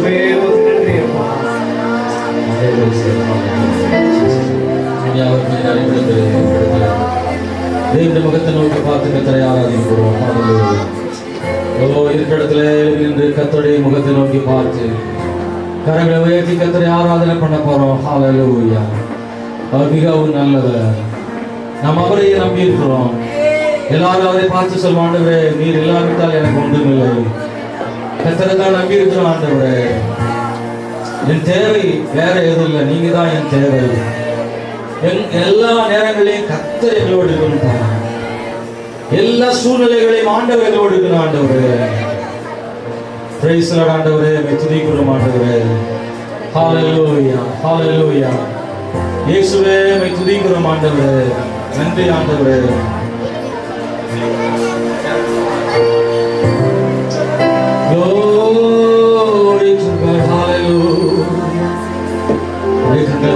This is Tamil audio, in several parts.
தேவனுடைய முகத்தை நோக்கி பார்த்து கர்த்தரை ஆராதிக்கிறோம். இருக்கிற நின்று கர்த்தருடைய முகத்தை நோக்கி பார்த்து கரங்களை உயர்த்தி கர்த்தரை ஆராதனை பண்ண போறோம். ஹல்லேலூயா. அவர் மிகவும் நல்லவர். நாம் அவரையே நம்பி இருக்கிறோம். எல்லாரும் அவரை பார்த்து சொல்லுவோம், ஆண்டவரே நீர் இல்லாவிட்டால் எனக்கு ஒன்றுமில்லை. கர்த்தரை தான் நம்பி இருக்கிறோம். ஆண்டவரே என் தேவை வேற எதுவும் இல்லை, நீங்க தான் என் தேவை. எல்லா நேரங்களையும் கர்த்தர் எங்களோடு இருக்கணும். எல்லா சூழ்நிலைகளையும் ஆண்டவர் எங்களோடு இருக்கணும். ஆண்டவரே பிரைஸ் தி லார்ட். ஆண்டவரே துதிக்கிறோம். ஆண்டவரே ஹல்லேலூயா ஹல்லேலூயா. இயேசுவே துதிக்கிறோம். ஆண்டவரே நன்றி. ஆண்டவரே glory to God. hallelujah.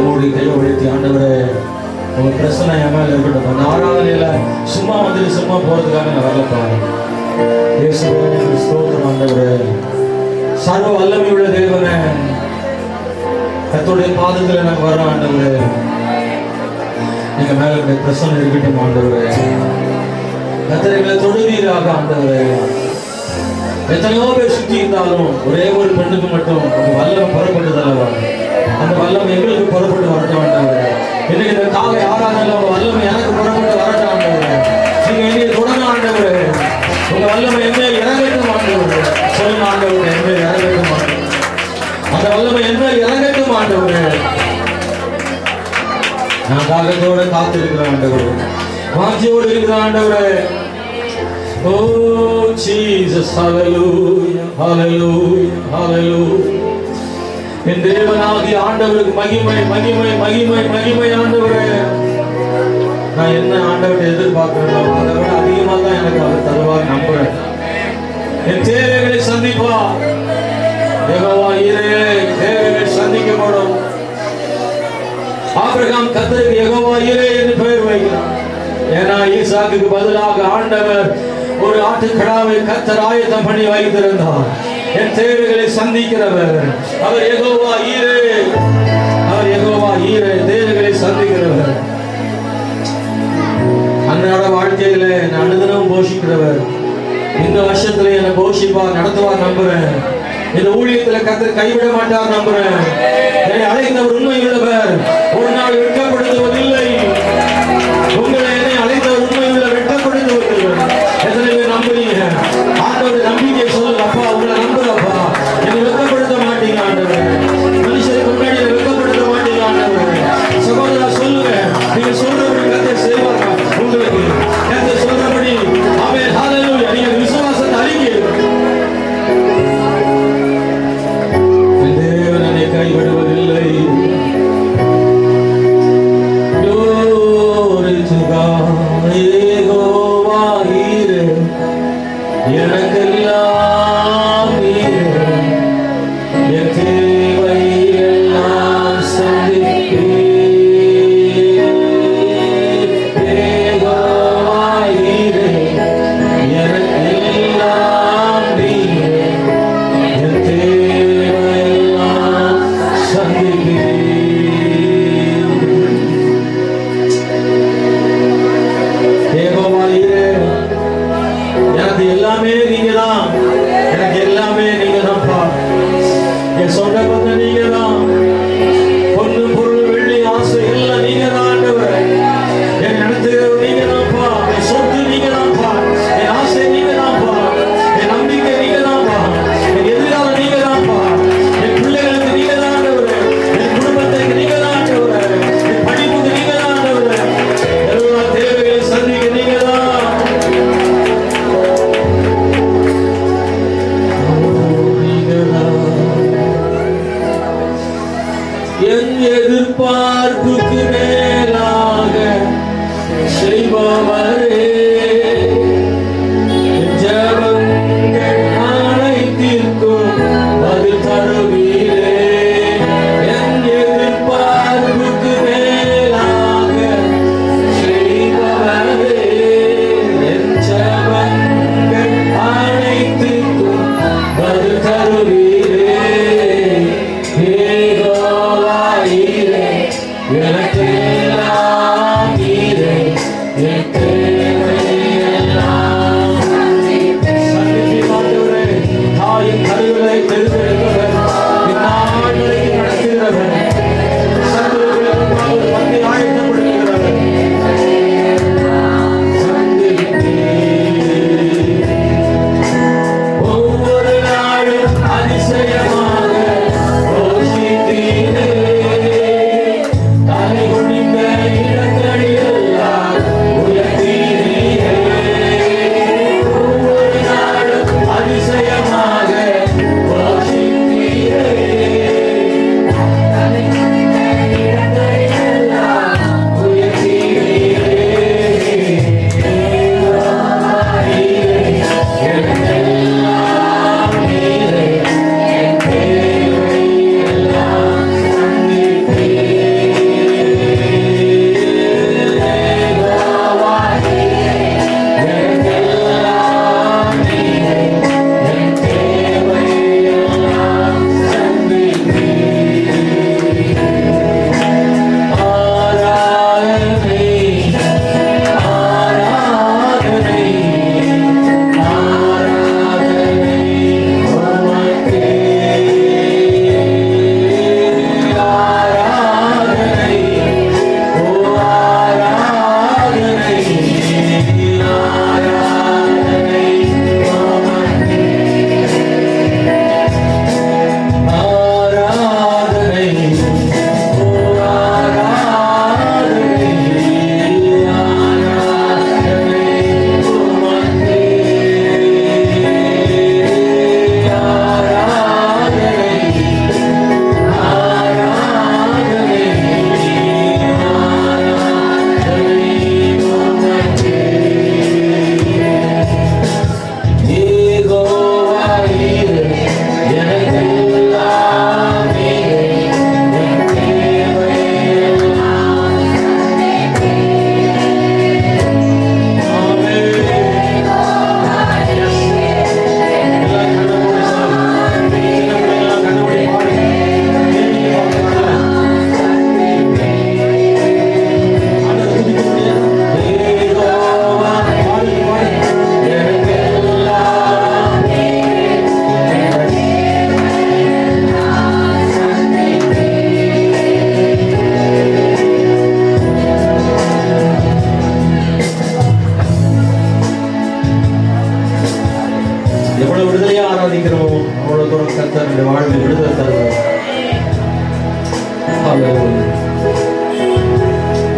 மூடி கையை உயர்த்தி ஆண்டவரே உங்க பிரசன்னம் என் மேல இருக்கட்டும். அந்த ஆராதனையில சும்மா வந்து சும்மா போறதுக்காக நான் வரலப்பா. இயேசுவே ஸ்தோத்திரம். ஆண்டவரே சர்வ வல்லமை உள்ள தேவனே, கர்த்தருடைய பாதத்துல நாங்க வரோம். ஆண்டவரே எங்க மேல பிரசன்னம் இருக்கட்டும். ஆண்டவரே கர்த்தர் எங்களை தொடுவீராக. ஆண்டவரே எத்தனையோ பேர் சுற்றி இருந்தாலும் ஒரே ஒரு பெண்ணுக்கு மட்டும் அந்த வல்லமை புறப்பட்டதல்லவா, அந்த வல்லமை எங்களுக்கு புறப்பட்டு வரட்டும். ஆண்டவரே இன்னைக்கு இந்த காலை ஆராதனையில உங்க வல்லமை எனக்கு புறப்பட்டு வரட்டும். ஆண்டவரே நீங்க என்னைய தொடங்க. ஆண்டவரே உங்க வல்லமை என் மேல் இறங்கட்டும். ஆண்டவரே சொல்லுங்க. ஆண்டவரே என் மேல் இறங்கட்டும். ஆண்டவரே அந்த வல்லமை என் மேல் இறங்கட்டும். ஆண்டவரே நான் தாகத்தோட காத்திருக்கிறேன். ஆண்டவரே வாஞ்சியோடு இருக்கிறேன். ஆண்டவரே oh Jesus, hallelujah hallelujah hallelujah. என் தேவனாகிய ஆண்டவருக்கு மகிமை மகிமை மகிமை மகிமை. ஆண்டவரே நான் என்ன ஆண்டவரை எதிர்பார்க்கிறேன் அதை விட அதிகமாக தான் எனக்கு அவர் தருவார் நம்புறேன். என் தேவைகளை சந்திப்பா. யெகோவா ஈரே தேவைகளை சந்திக்கப்படும். ஆபிரகாம் கர்த்தருக்கு யெகோவா ஈரே என்று பெயர் வைக்கிறார். ஏன்னா ஈசாக்குக்கு பதிலாக ஆண்டவர் ஒரு ஆட்டுக்கடாவை கர்த்தர் ஆயத்தம் பண்ணி வைத்திருந்தார். என் தேவைகளை சந்திக்கிறவர் அவர் யெகோவா ஈரே. அவர் யெகோவா ஈரே தேவைகளை சந்திக்கிறவர். அன்றாட வாழ்க்கையில நான் அனுதினமும் போஷிக்கிறவர். இந்த வருஷத்துல என்னை போஷிப்பார் நடத்துவார் நம்புறேன். இந்த ஊழியத்துல கர்த்தர் கைவிட மாட்டார் நம்புறேன். என்னை அழைத்தவர் உண்மையுள்ளவர், ஒரு நாள் வெட்கப்படுத்துவதில்லை. உங்களை என்னை அழைத்தவர் உண்மையுள்ள வெட்கப்படுத்துவதில்லை. எத்தனை பேர் நம்புறீங்க? ஆண்டவருடைய நம்பிக்கை சொல்லுங்க. அப்பா உங்களை நம்புறப்பா, என்னை வெட்கப்படுத்த மாட்டீங்க. ஆண்டவரே மனுஷருக்கு முன்னாடி வெட்கப்படுத்த மாட்டீங்க. ஆண்டவரே சகோதரா சொல்லுங்க. நீங்க சொல்றபடி கர்த்தர் செய்வாங்க. உங்களுக்கு கர்த்தர் சொல்றபடி ஆமென் ஹல்லேலூயா. நீங்க விசுவாசத்தை அறிக்கையிடுங்க. தேவன் என்னை கைவிடுவதில்லை.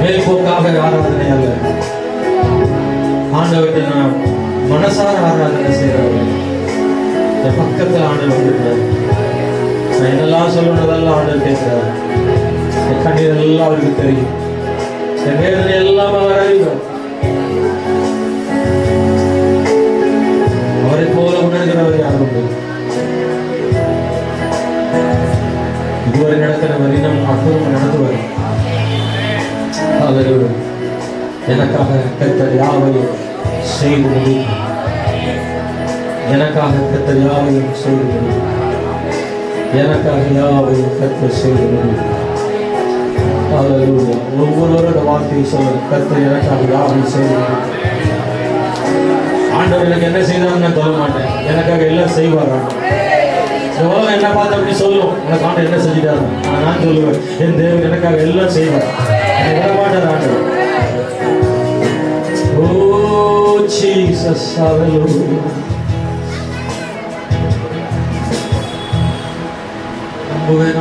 மேல்போக்காக ஆராதனை அல்ல, ஆண்டவர்கிட்ட நான் மனசார ஆராதனை செய்யறவங்க. என் பக்கத்தில் ஆண்டவர் வந்துருக்காரு. நான் என்னெல்லாம் சொல்லணுதெல்லாம் ஆண்டவர் கேட்கிறார். என் கண்ணீர் எல்லாம் அவருக்கு தெரியும். என் வேதனை எல்லாம் அவர் அறிவார். அவரை போல உணர்கிறவர் யாரும் உண்டு? இதுவரை நடக்கிற வரினம் அற்புதம் நடத்துவார். எனக்காக கர்த்தர் யாவையும் செய்து முடியும். எனக்காக கர்த்தர் யாவையும் செய்து முடியும். எனக்காக யாவையும் கர்த்தர் செய்து முடியும். ஒவ்வொருவரோட வார்த்தையை சொல்ல, கர்த்தர் எனக்காக யாவையும் செய்து முடியும். ஆண்டவர் எனக்கு என்ன செய்தான்னு நான் சொல்ல மாட்டேன். எனக்காக எல்லாம் செய்வார். இந்த உலகம் என்ன பார்த்து அப்படி சொல்லும், எனக்கு ஆண்டவர் என்ன செஞ்சுட்டாரு. நான் சொல்லுவேன், என் தேவன் எனக்காக எல்லாம் செய்வார். விடமாட்டார் ஆண்டவர். ஓ ஜீசஸ், ஹல்லேலூயா. நம்புவேன்.